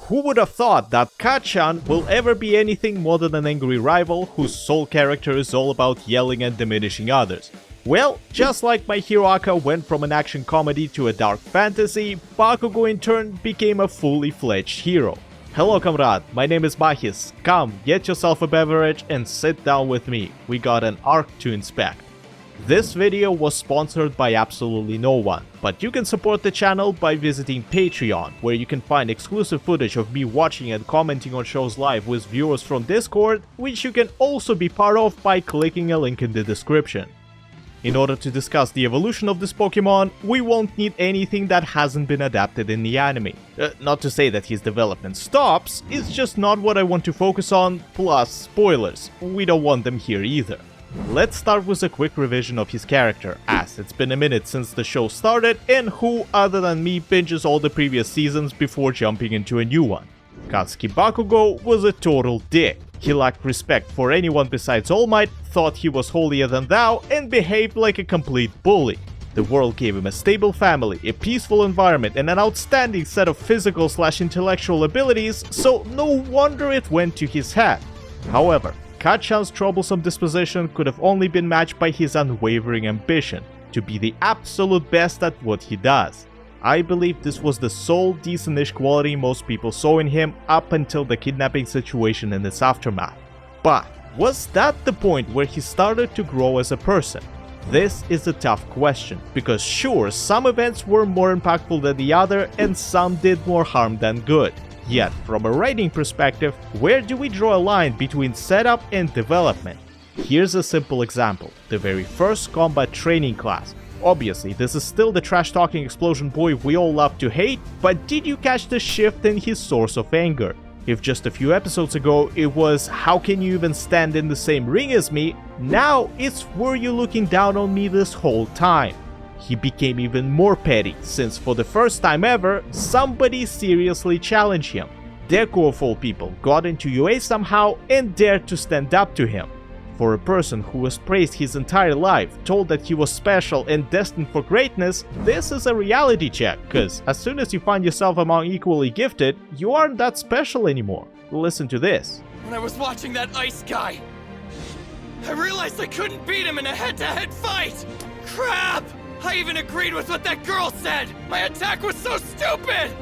Who would have thought that Kachan will ever be anything more than an angry rival whose sole character is all about yelling and diminishing others? Well, just like My Hero Aka went from an action comedy to a dark fantasy, Bakugou in turn became a fully fledged hero. Hello comrade, my name is Bahis. Come, get yourself a beverage and sit down with me. We got an arc to inspect. This video was sponsored by absolutely no one, but you can support the channel by visiting Patreon, where you can find exclusive footage of me watching and commenting on shows live with viewers from Discord, which you can also be part of by clicking a link in the description. In order to discuss the evolution of this Pokemon, we won't need anything that hasn't been adapted in the anime. Not to say that his development stops, it's just not what I want to focus on, plus spoilers, we don't want them here either. Let's start with a quick revision of his character, as it's been a minute since the show started and who other than me binges all the previous seasons before jumping into a new one. Katsuki Bakugou was a total dick. He lacked respect for anyone besides All Might, thought he was holier than thou, and behaved like a complete bully. The world gave him a stable family, a peaceful environment, and an outstanding set of physical/intellectual abilities, so no wonder it went to his head. However, Kachan's troublesome disposition could have only been matched by his unwavering ambition to be the absolute best at what he does. I believe this was the sole decent-ish quality most people saw in him up until the kidnapping situation and its aftermath. But was that the point where he started to grow as a person? This is a tough question, because sure, some events were more impactful than the other and some did more harm than good. Yet, from a writing perspective, where do we draw a line between setup and development? Here's a simple example, the very first combat training class. Obviously, this is still the trash-talking explosion boy we all love to hate, but did you catch the shift in his source of anger? If just a few episodes ago it was, how can you even stand in the same ring as me, now it's, were you looking down on me this whole time? He became even more petty, since for the first time ever, somebody seriously challenged him. Deku of all people got into UA somehow and dared to stand up to him. For a person who was praised his entire life, told that he was special and destined for greatness, this is a reality check, cause as soon as you find yourself among equally gifted, you aren't that special anymore. Listen to this. When I was watching that ice guy, I realized I couldn't beat him in a head-to-head fight! Crap! I even agreed with what that girl said! My attack was so stupid!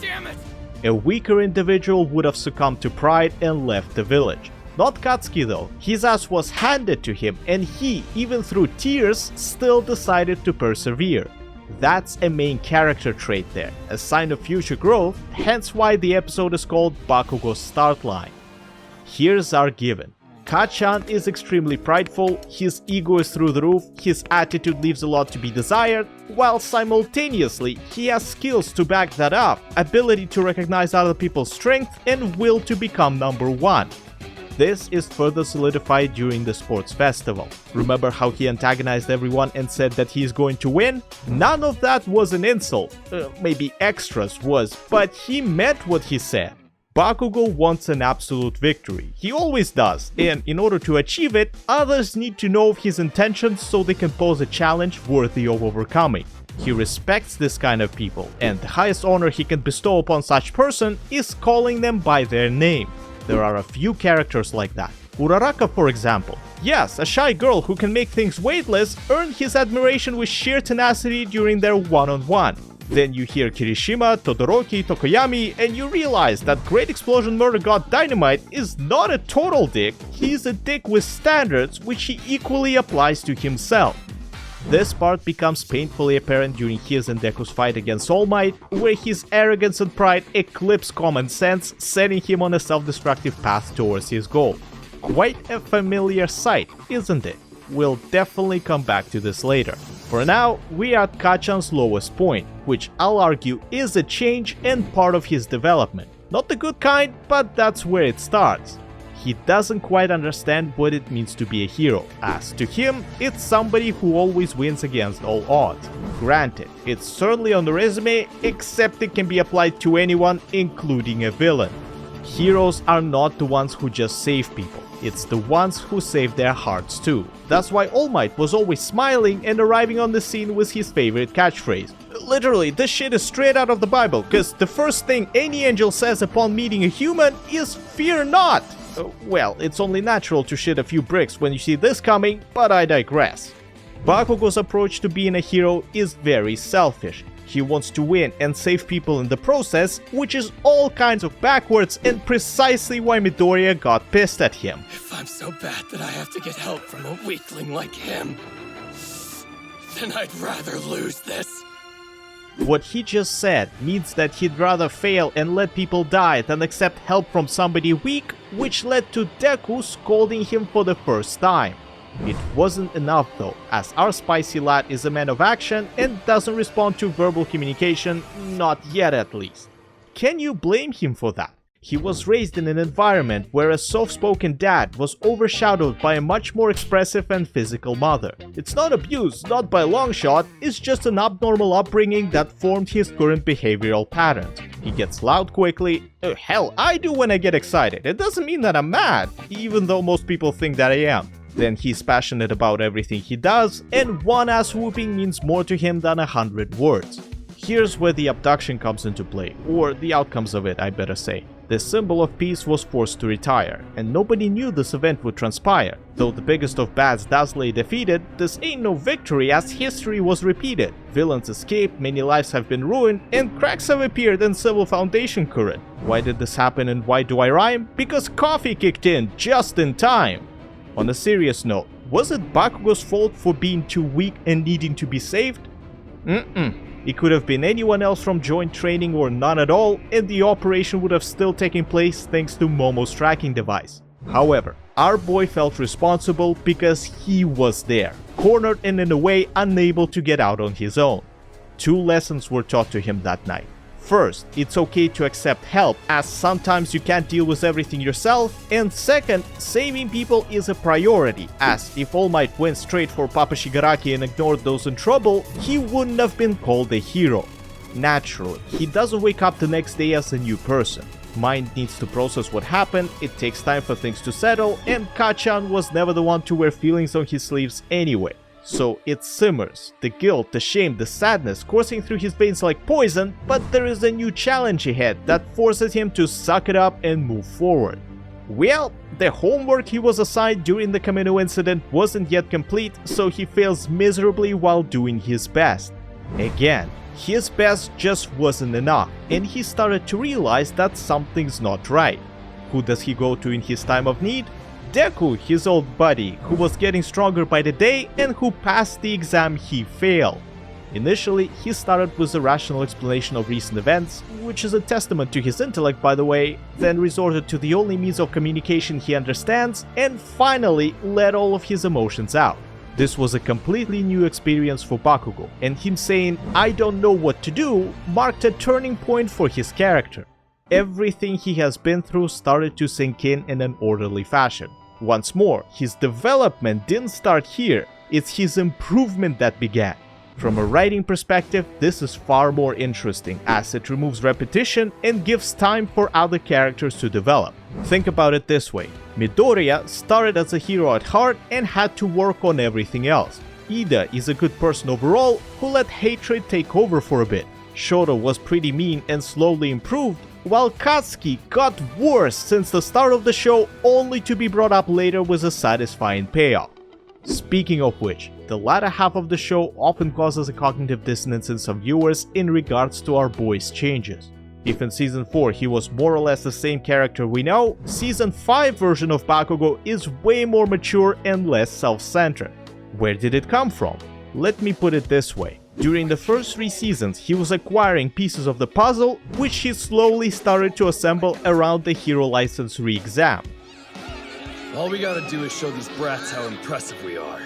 Damn it! A weaker individual would have succumbed to pride and left the village. Not Katsuki though, his ass was handed to him and he, even through tears, still decided to persevere. That's a main character trait there, a sign of future growth, hence why the episode is called Bakugo's Start Line. Here's our given. Kachan is extremely prideful, his ego is through the roof, his attitude leaves a lot to be desired, while simultaneously he has skills to back that up, ability to recognize other people's strength, and will to become number one. This is further solidified during the sports festival. Remember how he antagonized everyone and said that he is going to win? None of that was an insult, maybe extras was, but he meant what he said. Bakugou wants an absolute victory, he always does, and in order to achieve it, others need to know of his intentions so they can pose a challenge worthy of overcoming. He respects this kind of people, and the highest honor he can bestow upon such person is calling them by their name. There are a few characters like that. Uraraka, for example. Yes, a shy girl who can make things weightless earned his admiration with sheer tenacity during their one-on-one. Then you hear Kirishima, Todoroki, Tokoyami, and you realize that Great Explosion Murder God Dynamite is not a total dick, he's a dick with standards which he equally applies to himself. This part becomes painfully apparent during his and Deku's fight against All Might, where his arrogance and pride eclipse common sense, setting him on a self-destructive path towards his goal. Quite a familiar sight, isn't it? We'll definitely come back to this later. For now, we are at Kachan's lowest point, which I'll argue is a change and part of his development. Not the good kind, but that's where it starts. He doesn't quite understand what it means to be a hero, as to him, it's somebody who always wins against all odds. Granted, it's certainly on the resume, except it can be applied to anyone, including a villain. Heroes are not the ones who just save people, it's the ones who save their hearts too. That's why All Might was always smiling and arriving on the scene with his favorite catchphrase, Literally, this shit is straight out of the Bible, cause the first thing any angel says upon meeting a human is fear not! Well, it's only natural to shit a few bricks when you see this coming, but I digress. Bakugo's approach to being a hero is very selfish. He wants to win and save people in the process, which is all kinds of backwards and precisely why Midoriya got pissed at him. If I'm so bad that I have to get help from a weakling like him, then I'd rather lose this. What he just said means that he'd rather fail and let people die than accept help from somebody weak, which led to Deku scolding him for the first time. It wasn't enough though, as our spicy lad is a man of action and doesn't respond to verbal communication, not yet at least. Can you blame him for that? He was raised in an environment where a soft-spoken dad was overshadowed by a much more expressive and physical mother. It's not abuse, not by a long shot, it's just an abnormal upbringing that formed his current behavioral patterns. He gets loud quickly. Hell, I do when I get excited. It doesn't mean that I'm mad, even though most people think that I am. Then he's passionate about everything he does, and one ass whooping means more to him than 100 words. Here's where the abduction comes into play, or the outcomes of it, I better say. The symbol of peace was forced to retire, and nobody knew this event would transpire. Though the biggest of bads does lay defeated, this ain't no victory as history was repeated. Villains escaped, many lives have been ruined, and cracks have appeared in Civil Foundation current. Why did this happen and why do I rhyme? Because coffee kicked in just in time! On a serious note, was it Bakugo's fault for being too weak and needing to be saved? It could have been anyone else from joint training or none at all, and the operation would have still taken place thanks to Momo's tracking device. However, our boy felt responsible because he was there, cornered and in a way unable to get out on his own. Two lessons were taught to him that night. First, it's okay to accept help, as sometimes you can't deal with everything yourself, and second, saving people is a priority, as if All Might went straight for Papa Shigaraki and ignored those in trouble, he wouldn't have been called a hero. Naturally, he doesn't wake up the next day as a new person. Mind needs to process what happened, it takes time for things to settle, and Kachan was never the one to wear feelings on his sleeves anyway. So it simmers, the guilt, the shame, the sadness coursing through his veins like poison, but there is a new challenge ahead that forces him to suck it up and move forward. Well, the homework he was assigned during the Kamino incident wasn't yet complete, so he fails miserably while doing his best. Again, his best just wasn't enough, and he started to realize that something's not right. Who does he go to in his time of need? Deku, his old buddy, who was getting stronger by the day and who passed the exam he failed. Initially, he started with a rational explanation of recent events, which is a testament to his intellect by the way, then resorted to the only means of communication he understands, and finally let all of his emotions out. This was a completely new experience for Bakugo, and him saying, "I don't know what to do," marked a turning point for his character. Everything he has been through started to sink in an orderly fashion. Once more, his development didn't start here, it's his improvement that began. From a writing perspective, this is far more interesting, as it removes repetition and gives time for other characters to develop. Think about it this way, Midoriya started as a hero at heart and had to work on everything else. Ida is a good person overall who let hatred take over for a bit. Shoto was pretty mean and slowly improved, while Katsuki got worse since the start of the show, only to be brought up later with a satisfying payoff. Speaking of which, the latter half of the show often causes a cognitive dissonance in some viewers in regards to our boy's changes. If in Season 4 he was more or less the same character we know, Season 5 version of Bakugo is way more mature and less self-centered. Where did it come from? Let me put it this way. During the first 3 seasons, he was acquiring pieces of the puzzle, which he slowly started to assemble around the hero license re-exam. All we gotta do is show these brats how impressive we are.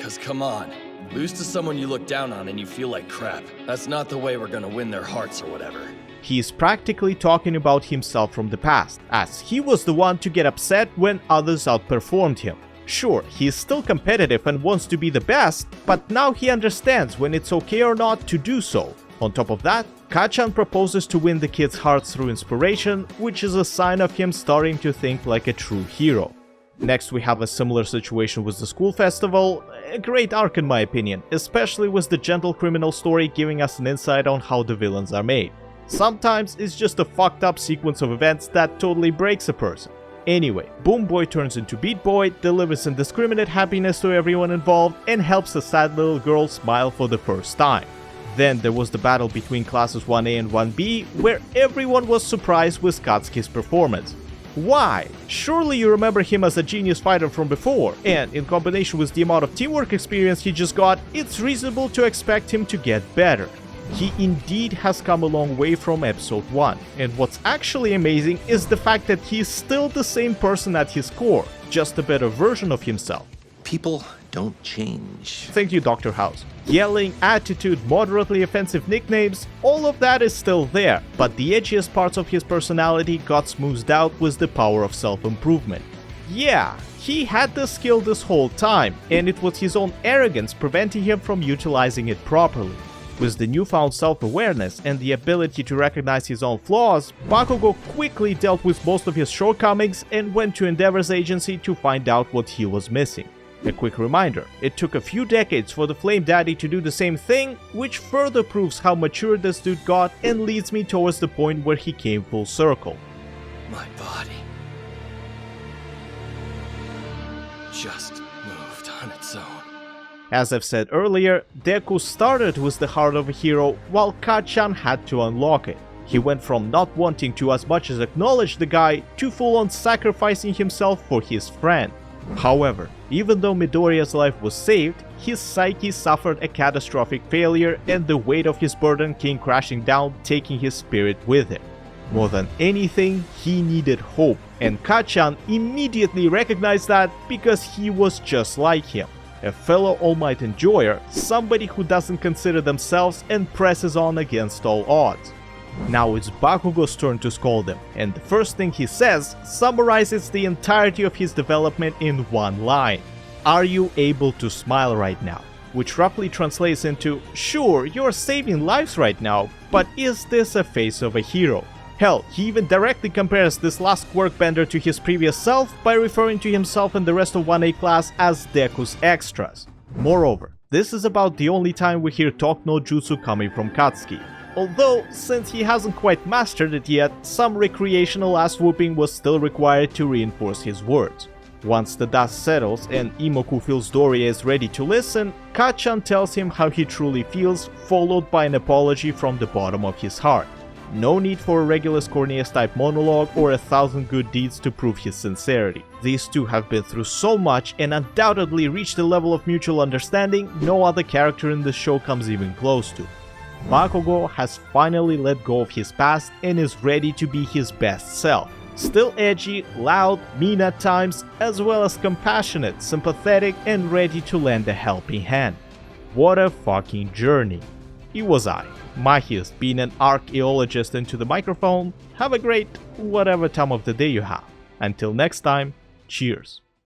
Cause come on, lose to someone you look down on and you feel like crap. That's not the way we're gonna win their hearts or whatever. He is practically talking about himself from the past, as he was the one to get upset when others outperformed him. Sure, he is still competitive and wants to be the best, but now he understands when it's okay or not to do so. On top of that, Kachan proposes to win the kids' hearts through inspiration, which is a sign of him starting to think like a true hero. Next we have a similar situation with the school festival, A great arc in my opinion, especially with the gentle criminal story giving us an insight on how the villains are made. Sometimes it's just a fucked up sequence of events that totally breaks a person. Anyway, Boom Boy turns into Beat Boy, delivers indiscriminate happiness to everyone involved, and helps a sad little girl smile for the first time. Then there was the battle between classes 1A and 1B, where everyone was surprised with Katsuki's performance. Why? Surely you remember him as a genius fighter from before, and in combination with the amount of teamwork experience he just got, it's reasonable to expect him to get better. He indeed has come a long way from episode 1, and what's actually amazing is the fact that he is still the same person at his core, just a better version of himself. People don't change. Thank you, Dr. House. Yelling, attitude, moderately offensive nicknames, all of that is still there, but the edgiest parts of his personality got smoothed out with the power of self-improvement. Yeah, he had the skill this whole time, and it was his own arrogance preventing him from utilizing it properly. With the newfound self-awareness and the ability to recognize his own flaws, Bakugo quickly dealt with most of his shortcomings and went to Endeavor's agency to find out what he was missing. A quick reminder, it took a few decades for the Flame Daddy to do the same thing, which further proves how mature this dude got and leads me towards the point where he came full circle. My body just moved on its own. As I've said earlier, Deku started with the heart of a hero, while Kachan had to unlock it. He went from not wanting to as much as acknowledge the guy to full-on sacrificing himself for his friend. However, even though Midoriya's life was saved, his psyche suffered a catastrophic failure and the weight of his burden came crashing down, taking his spirit with it. More than anything, he needed hope, and Kachan immediately recognized that because he was just like him. A fellow All Might enjoyer, somebody who doesn't consider themselves and presses on against all odds. Now it's Bakugo's turn to scold him, and the first thing he says summarizes the entirety of his development in one line. Are you able to smile right now? Which roughly translates into, sure, you're saving lives right now, but is this a face of a hero? Hell, he even directly compares this last quirkbender to his previous self by referring to himself and the rest of 1A class as Deku's extras. Moreover, this is about the only time we hear talk no jutsu coming from Katsuki. Although, since he hasn't quite mastered it yet, some recreational ass whooping was still required to reinforce his words. Once the dust settles and Imoku feels Doria is ready to listen, Kachan tells him how he truly feels, followed by an apology from the bottom of his heart. No need for a Regulus Cornelius type monologue or 1,000 good deeds to prove his sincerity. These two have been through so much and undoubtedly reached a level of mutual understanding no other character in the show comes even close to. Bakugo has finally let go of his past and is ready to be his best self. Still edgy, loud, mean at times, as well as compassionate, sympathetic, and ready to lend a helping hand. What a fucking journey. It was I, Mahius, being an archaeologist into the microphone. Have a great whatever time of the day you have. Until next time, cheers.